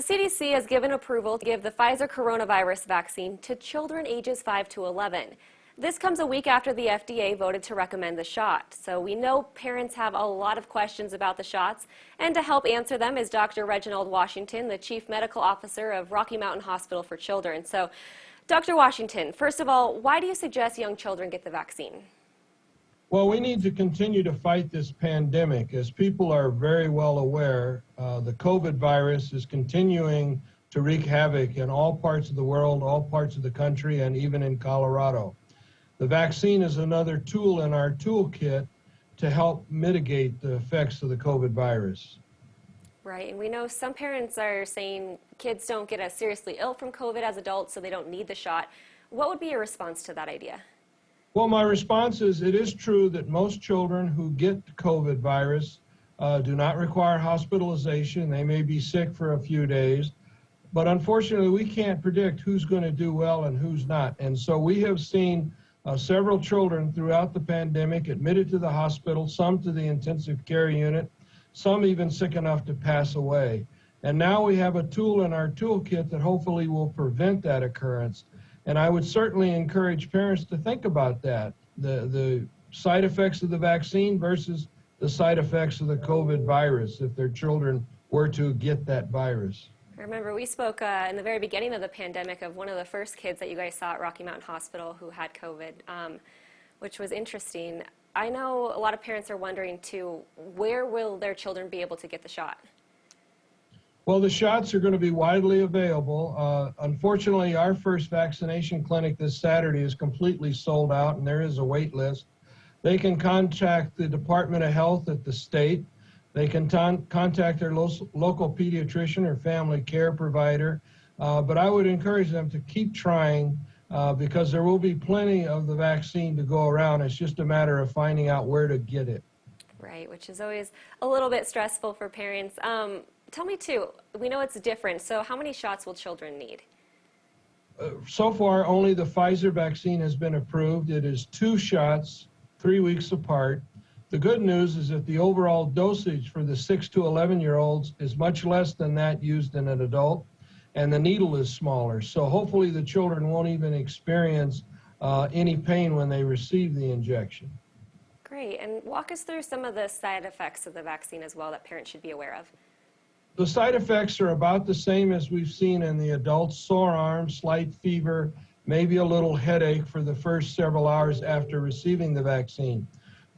CDC has given approval to give the Pfizer coronavirus vaccine to children ages 5 to 11. This comes a week after the FDA voted to recommend the shot. So we know parents have a lot of questions about the shots, and to help answer them is Dr. Reginald Washington, the Chief Medical Officer of Rocky Mountain Hospital for Children. So, Dr. Washington, first of all, why do you suggest young children get the vaccine? Well, we need to continue to fight this pandemic. As people are very well aware, the COVID virus is continuing to wreak havoc in all parts of the world, all parts of the country, and even in Colorado. The vaccine is another tool in our toolkit to help mitigate the effects of the COVID virus. Right, and we know some parents are saying kids don't get as seriously ill from COVID as adults, so they don't need the shot. What would be your response to that idea? Well, my response is it is true that most children who get the COVID virus do not require hospitalization. They may be sick for a few days, but unfortunately we can't predict who's going to do well and who's not. And so we have seen several children throughout the pandemic admitted to the hospital, some to the intensive care unit, some even sick enough to pass away. And now we have a tool in our toolkit that hopefully will prevent that occurrence. And I would certainly encourage parents to think about that, the side effects of the vaccine versus the side effects of the COVID virus if their children were to get that virus. I remember we spoke in the very beginning of the pandemic of one of the first kids that you guys saw at Rocky Mountain Hospital who had COVID, which was interesting. I know a lot of parents are wondering too, where will their children be able to get the shot? Well, the shots are going to be widely available. Unfortunately, our first vaccination clinic this Saturday is completely sold out, and there is a wait list. They can contact the Department of Health at the state. They can contact their local pediatrician or family care provider. But I would encourage them to keep trying because there will be plenty of the vaccine to go around. It's just a matter of finding out where to get it. Right, which is always a little bit stressful for parents. Tell me too, we know it's different, so how many shots will children need? So far, only the Pfizer vaccine has been approved. It is 2 shots, 3 weeks apart. The good news is that the overall dosage for the 6 to 11-year-olds is much less than that used in an adult, and the needle is smaller. So hopefully the children won't even experience any pain when they receive the injection. Great, and walk us through some of the side effects of the vaccine as well that parents should be aware of. The side effects are about the same as we've seen in the adults: sore arms, slight fever, maybe a little headache for the first several hours after receiving the vaccine.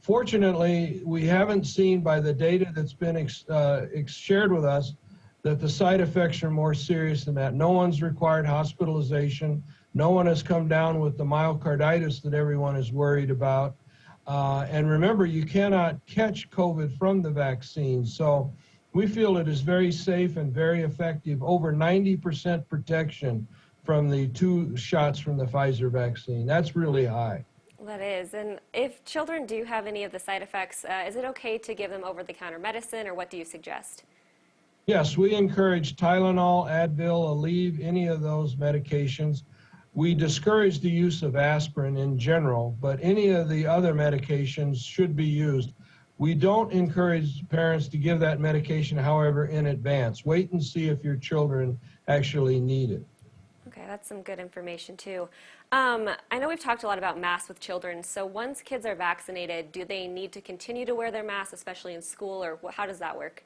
Fortunately, we haven't seen by the data that's been shared with us that the side effects are more serious than that. No one's required hospitalization. No one has come down with the myocarditis that everyone is worried about. And remember, you cannot catch COVID from the vaccine. So we feel it is very safe and very effective, over 90% protection from the 2 shots from the Pfizer vaccine. That's really high. That is, and if children do have any of the side effects, is it okay to give them over-the-counter medicine, or what do you suggest? Yes, we encourage Tylenol, Advil, Aleve, any of those medications. We discourage the use of aspirin in general, but any of the other medications should be used. We don't encourage parents to give that medication, however, in advance. Wait and see if your children actually need it. Okay, that's some good information too. I know we've talked a lot about masks with children, so once kids are vaccinated, do they need to continue to wear their masks, especially in school, or how does that work?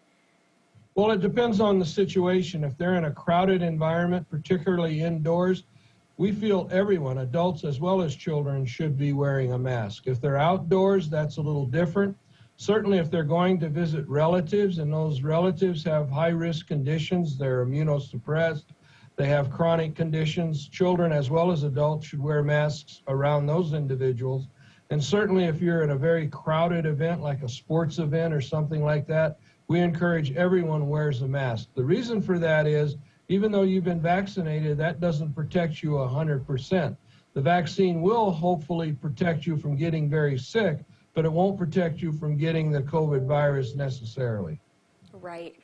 Well, it depends on the situation. If they're in a crowded environment, particularly indoors, we feel everyone, adults as well as children, should be wearing a mask. If they're outdoors, that's a little different. Certainly if they're going to visit relatives and those relatives have high-risk conditions, they're immunosuppressed, they have chronic conditions, children as well as adults should wear masks around those individuals. And certainly if you're at a very crowded event like a sports event or something like that, we encourage everyone wears a mask. The reason for that is even though you've been vaccinated, that doesn't protect you 100%. The vaccine will hopefully protect you from getting very sick, but it won't protect you from getting the COVID virus necessarily. Right.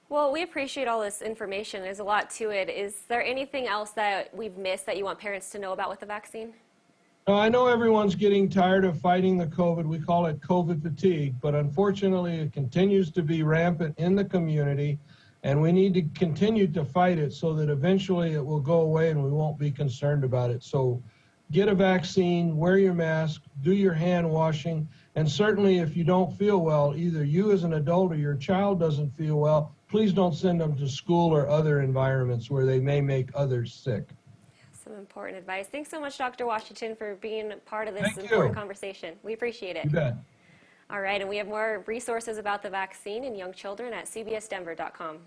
Well, we appreciate all this information. There's a lot to it. Is there anything else that we've missed that you want parents to know about with the vaccine? I know everyone's getting tired of fighting the COVID. We call it COVID fatigue, but unfortunately it continues to be rampant in the community. And we need to continue to fight it so that eventually it will go away and we won't be concerned about it. So get a vaccine, wear your mask, do your hand washing, and certainly if you don't feel well, either you as an adult or your child doesn't feel well, please don't send them to school or other environments where they may make others sick. Some important advice. Thanks so much, Dr. Washington, for being part of this Thank important you. conversation. We appreciate it. You bet. All right, and we have more resources about the vaccine in young children at cbsdenver.com.